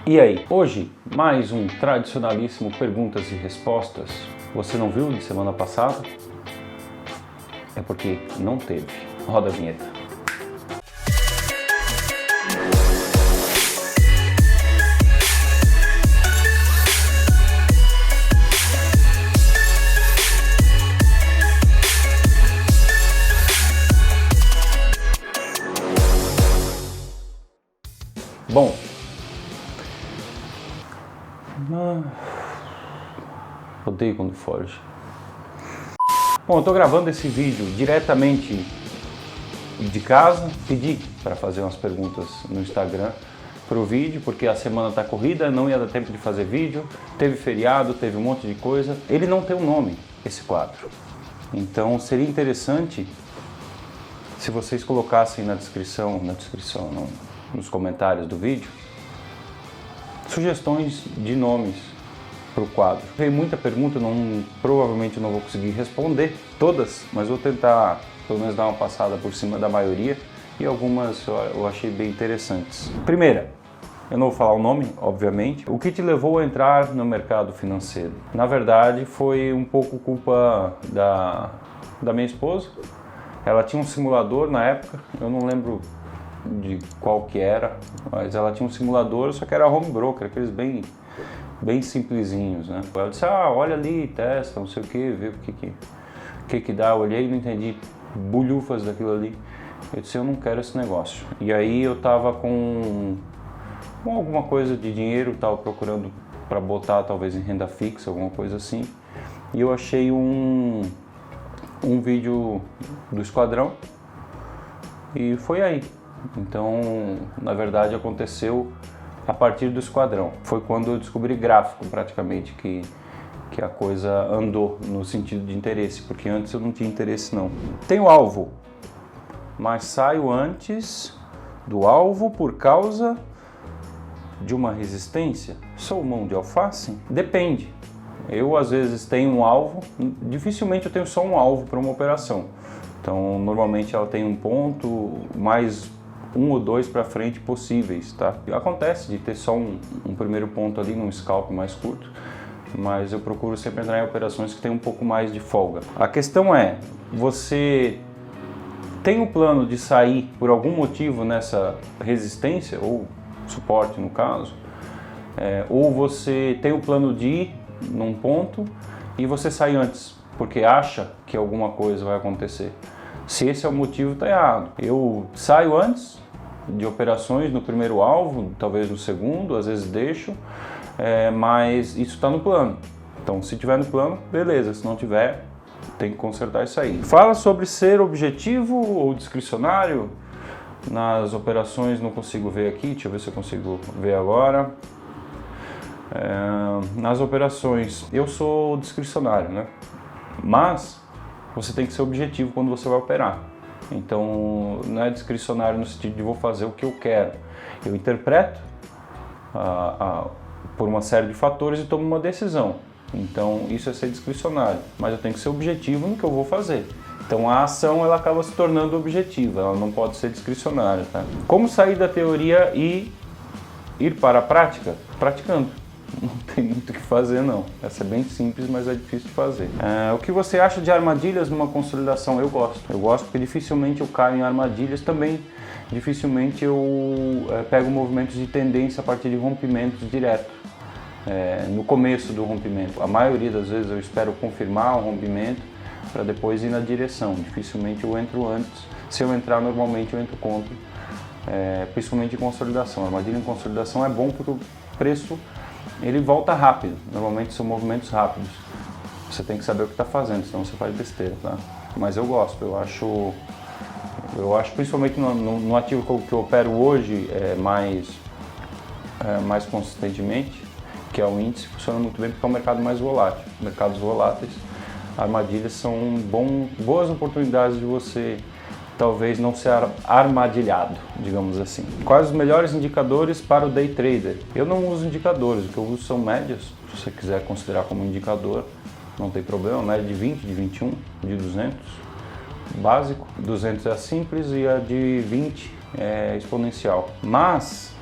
E aí, hoje mais um tradicionalíssimo perguntas e respostas. Você não viu de semana passada? É porque não teve. Roda a vinheta. Bom, odeio quando foge. Bom, eu tô gravando esse vídeo diretamente de casa. Pedi para fazer umas perguntas no Instagram pro vídeo, porque a semana tá corrida, não ia dar tempo de fazer vídeo, teve feriado, teve um monte de coisa. Ele não tem um nome, esse quadro. Então seria interessante se vocês colocassem nos comentários do vídeo, sugestões de nomes para o quadro. Veio muita pergunta, provavelmente eu não vou conseguir responder todas, mas vou tentar pelo menos dar uma passada por cima da maioria, e algumas eu achei bem interessantes. Primeira, eu não vou falar o nome, obviamente. O que te levou a entrar no mercado financeiro? Na verdade, foi um pouco culpa da minha esposa. Ela tinha um simulador na época, eu não lembro de qual que era, mas ela tinha um simulador, só que era home broker, aqueles bem simplesinhos, né? Ela disse, olha ali, testa, não sei o que, vê o que dá. Eu olhei e não entendi bulhufas daquilo ali. Eu disse, eu não quero esse negócio. E aí eu tava com alguma coisa de dinheiro, tava procurando para botar talvez em renda fixa, alguma coisa assim, e eu achei um vídeo do Esquadrão e foi aí. Então, na verdade, aconteceu a partir do Esquadrão. Foi quando eu descobri gráfico, praticamente, que a coisa andou no sentido de interesse, porque antes eu não tinha interesse não. Tenho alvo, mas saio antes do alvo por causa de uma resistência. Sou mão de alface? Depende. Eu, às vezes, tenho um alvo, dificilmente eu tenho só um alvo para uma operação. Então, normalmente ela tem um ponto, mais um ou dois para frente possíveis, tá? Acontece de ter só um primeiro ponto ali num scalp mais curto, mas eu procuro sempre entrar em operações que tem um pouco mais de folga. A questão é, você tem um plano de sair por algum motivo nessa resistência, ou suporte no caso, ou você tem o plano de ir num ponto e você sai antes, porque acha que alguma coisa vai acontecer. Se esse é o motivo, tá errado. Eu saio antes de operações no primeiro alvo, talvez no segundo, às vezes deixo, mas isso está no plano. Então, se tiver no plano, beleza. Se não tiver, tem que consertar isso aí. Fala sobre ser objetivo ou discricionário nas operações. Não consigo ver aqui, deixa eu ver se eu consigo ver agora. Nas operações, eu sou discricionário, né? Mas você tem que ser objetivo quando você vai operar. Então, não é discricionário no sentido de vou fazer o que eu quero. Eu interpreto por uma série de fatores e tomo uma decisão. Então, isso é ser discricionário. Mas eu tenho que ser objetivo no que eu vou fazer. Então, a ação ela acaba se tornando objetiva, ela não pode ser discricionária, tá? Como sair da teoria e ir para a prática? Praticando. Não tem muito o que fazer não, essa é bem simples, mas é difícil de fazer. O que você acha de armadilhas numa consolidação? Eu gosto porque dificilmente eu caio em armadilhas, também dificilmente eu pego movimentos de tendência a partir de rompimentos direto, no começo do rompimento. A maioria das vezes eu espero confirmar o rompimento para depois ir na direção, dificilmente eu entro antes. Se eu entrar, normalmente eu entro contra, principalmente em consolidação. A armadilha em consolidação é bom porque o preço ele volta rápido, normalmente são movimentos rápidos. Você tem que saber o que está fazendo, senão você faz besteira, tá? Mas eu gosto, eu acho principalmente no ativo que eu opero hoje, mais consistentemente, que é o índice, funciona muito bem porque é um mercado mais volátil. Mercados voláteis, armadilhas são boas oportunidades de você talvez não ser armadilhado, digamos assim. Quais os melhores indicadores para o day trader? Eu não uso indicadores, o que eu uso são médias. Se você quiser considerar como indicador, não tem problema. Média de 20, de 21, de 200, básico. 200 é a simples e a de 20 é exponencial. Mas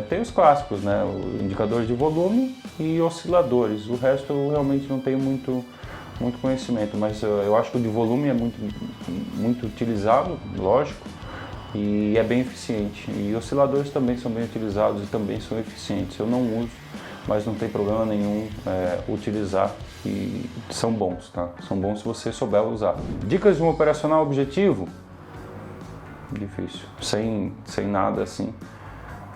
Tem os clássicos, né? O indicador de volume e osciladores. O resto eu realmente não tenho muito conhecimento, mas eu acho que o de volume é muito utilizado, lógico, e é bem eficiente. E osciladores também são bem utilizados e também são eficientes. Eu não uso, mas não tem problema nenhum utilizar, e são bons, tá? São bons se você souber usar. Dicas de um operacional objetivo? Difícil, sem nada assim.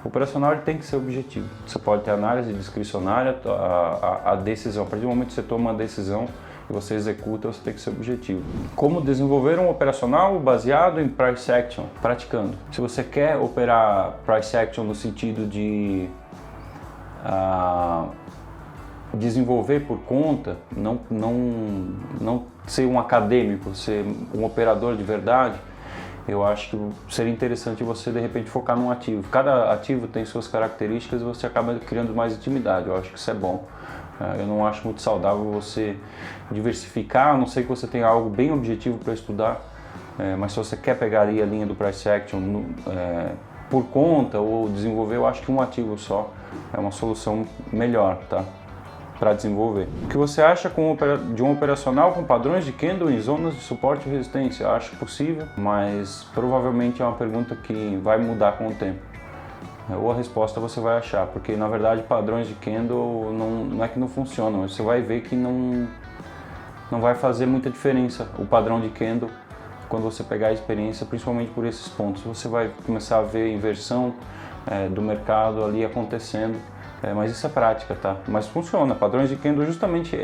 O operacional ele tem que ser objetivo. Você pode ter análise discricionária, a decisão. A partir do momento que você toma uma decisão e você executa, você tem que ser objetivo. Como desenvolver um operacional baseado em price action? Praticando. Se você quer operar price action no sentido de desenvolver por conta, não ser um acadêmico, ser um operador de verdade, eu acho que seria interessante você de repente focar num ativo. Cada ativo tem suas características e você acaba criando mais intimidade. Eu acho que isso é bom. Eu não acho muito saudável você diversificar, a não ser que você tenha algo bem objetivo para estudar. Mas se você quer pegar ali a linha do price action por conta ou desenvolver, eu acho que um ativo só é uma solução melhor, tá? Para desenvolver. O que você acha de um operacional com padrões de candle em zonas de suporte e resistência? Eu acho possível, mas provavelmente é uma pergunta que vai mudar com o tempo. Ou a resposta você vai achar, porque na verdade padrões de candle não é que não funcionam, você vai ver que não vai fazer muita diferença o padrão de candle quando você pegar a experiência, principalmente por esses pontos. Você vai começar a ver a inversão do mercado ali acontecendo. Mas isso é prática, tá? Mas funciona. Padrões de candle justamente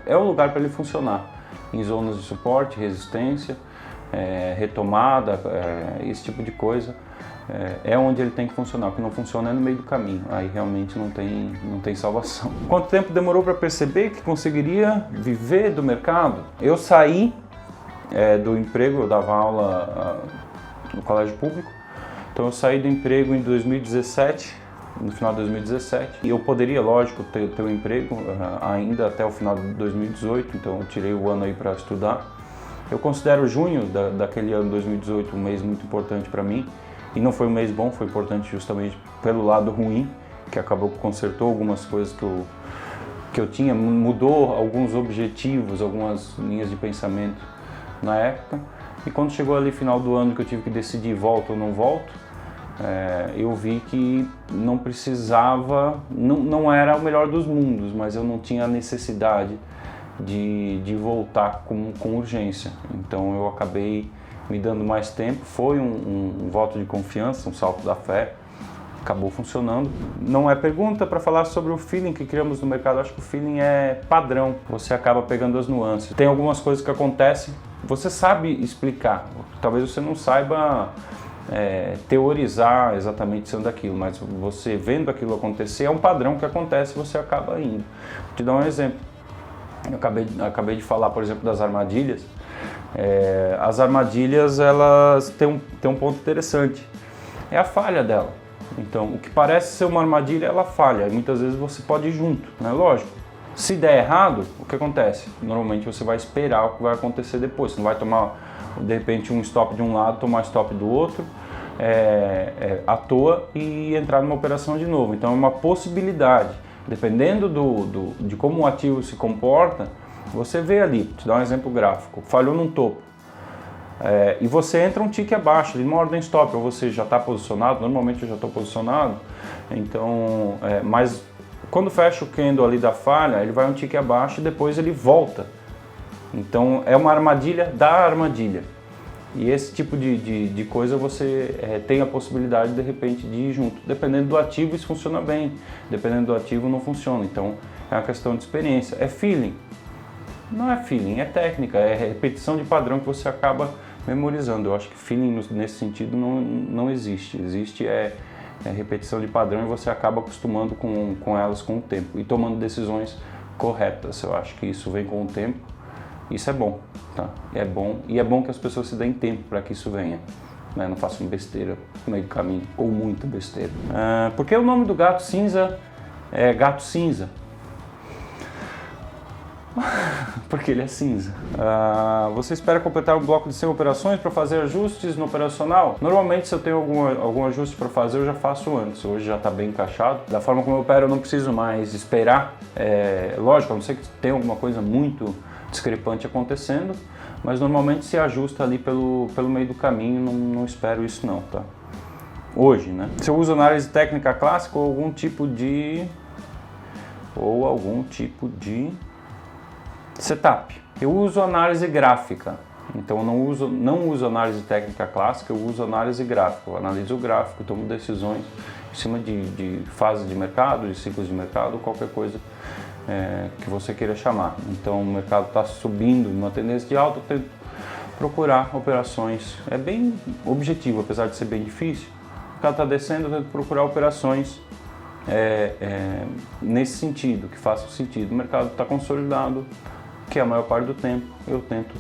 é o lugar para ele funcionar. Em zonas de suporte, resistência, retomada, esse tipo de coisa. É onde ele tem que funcionar. O que não funciona é no meio do caminho. Aí realmente não tem salvação. Quanto tempo demorou para perceber que conseguiria viver do mercado? Eu saí do emprego, eu dava aula no colégio público. Então eu saí do emprego em 2017. No final de 2017, e eu poderia, lógico, ter um emprego ainda até o final de 2018, então eu tirei o ano aí para estudar. Eu considero junho daquele ano 2018 um mês muito importante para mim, e não foi um mês bom, foi importante justamente pelo lado ruim, que acabou que consertou algumas coisas que eu tinha, mudou alguns objetivos, algumas linhas de pensamento na época, e quando chegou ali final do ano que eu tive que decidir volto ou não volto, eu vi que não precisava, não era o melhor dos mundos, mas eu não tinha a necessidade de voltar com urgência. Então eu acabei me dando mais tempo, foi um voto de confiança, um salto da fé, acabou funcionando. Não é pergunta para falar sobre o feeling que criamos no mercado, acho que o feeling é padrão, você acaba pegando as nuances. Tem algumas coisas que acontecem, você sabe explicar, talvez você não saiba teorizar exatamente sendo aquilo, mas você vendo aquilo acontecer, é um padrão que acontece e você acaba indo. Vou te dar um exemplo. Eu acabei de falar, por exemplo, das armadilhas. As armadilhas, elas têm um ponto interessante. É a falha dela. Então, o que parece ser uma armadilha, ela falha. E muitas vezes você pode ir junto, né? Lógico. Se der errado, o que acontece? Normalmente você vai esperar o que vai acontecer depois. Você não vai tomar, de repente, um stop de um lado, tomar stop do outro, à toa e entrar numa operação de novo. Então é uma possibilidade. Dependendo de como o ativo se comporta, você vê ali, te dar um exemplo gráfico, falhou num topo. E você entra um tique abaixo, numa ordem stop, ou você já está posicionado, normalmente eu já estou posicionado, então, mas quando fecha o candle ali da falha, ele vai um tique abaixo e depois ele volta. Então é uma armadilha da armadilha. E esse tipo de coisa você tem a possibilidade de repente de ir junto. Dependendo do ativo isso funciona bem, dependendo do ativo não funciona. Então é uma questão de experiência. É feeling? Não é feeling, é técnica, é repetição de padrão que você acaba memorizando. Eu acho que feeling nesse sentido não existe. Existe repetição de padrão e você acaba acostumando com elas com o tempo e tomando decisões corretas. Eu acho que isso vem com o tempo. Isso é bom, tá? É bom, e é bom que as pessoas se deem tempo para que isso venha, né? Não façam besteira no meio do caminho, ou muita besteira. Por que o nome do gato cinza é gato cinza? porque ele é cinza. Você espera completar um bloco de 100 operações para fazer ajustes no operacional? Normalmente, se eu tenho algum ajuste para fazer, eu já faço antes. Hoje já está bem encaixado. Da forma como eu opero, eu não preciso mais esperar. Lógico, a não ser que tenha alguma coisa muito discrepante acontecendo, mas normalmente se ajusta ali pelo meio do caminho, não espero isso não, tá? Hoje, né? Se eu uso análise técnica clássica ou algum tipo de setup. Eu uso análise gráfica, então eu não uso análise técnica clássica, eu uso análise gráfica. Eu analiso o gráfico, tomo decisões em cima de fase de mercado, de ciclos de mercado, qualquer coisa que você queira chamar. Então o mercado está subindo numa tendência de alta, eu tento procurar operações. É bem objetivo, apesar de ser bem difícil. O mercado está descendo, eu tento procurar operações nesse sentido, que façam sentido. O mercado está consolidado, que é a maior parte do tempo eu tento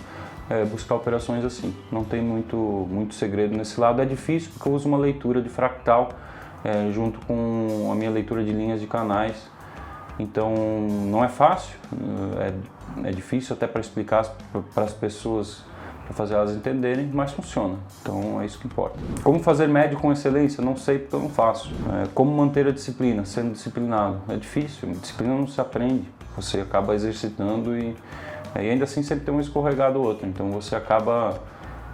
buscar operações assim. Não tem muito segredo nesse lado. É difícil porque eu uso uma leitura de fractal junto com a minha leitura de linhas de canais. Então não é fácil, é difícil até para explicar para as pessoas, para fazer elas entenderem, mas funciona. Então é isso que importa. Como fazer médio com excelência? Não sei porque eu não faço. Como manter a disciplina, sendo disciplinado? É difícil, disciplina não se aprende. Você acaba exercitando e ainda assim sempre tem um escorregado ou outro. Então você acaba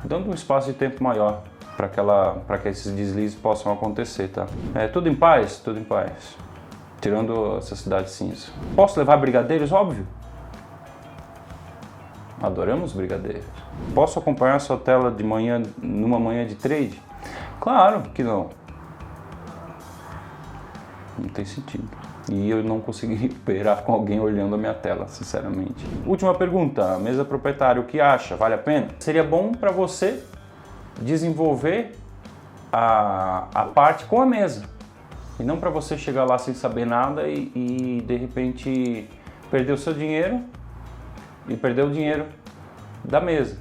dando um espaço de tempo maior para que esses deslizes possam acontecer, tá? Tudo em paz? Tudo em paz. Tirando essa cidade cinza. Posso levar brigadeiros? Óbvio. Adoramos brigadeiros. Posso acompanhar sua tela de manhã, numa manhã de trade? Claro que não. Não tem sentido. E eu não conseguiria operar com alguém olhando a minha tela, sinceramente. Última pergunta, mesa proprietária, o que acha? Vale a pena? Seria bom para você desenvolver a parte com a mesa. E não para você chegar lá sem saber nada e de repente perder o seu dinheiro e perder o dinheiro da mesa.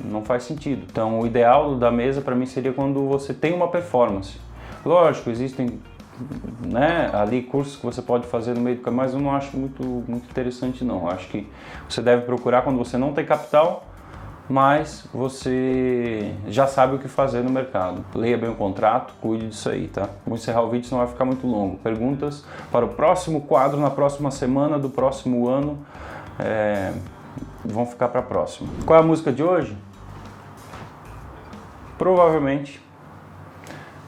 Não faz sentido. Então o ideal da mesa para mim seria quando você tem uma performance. Lógico, existem ali cursos que você pode fazer no meio do caminho, mas eu não acho muito interessante não. Eu acho que você deve procurar quando você não tem capital, mas você já sabe o que fazer no mercado. Leia bem o contrato, cuide disso aí, tá? Vou encerrar o vídeo, senão vai ficar muito longo. Perguntas para o próximo quadro, na próxima semana do próximo ano, vão ficar para a próxima. Qual é a música de hoje? Provavelmente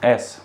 essa.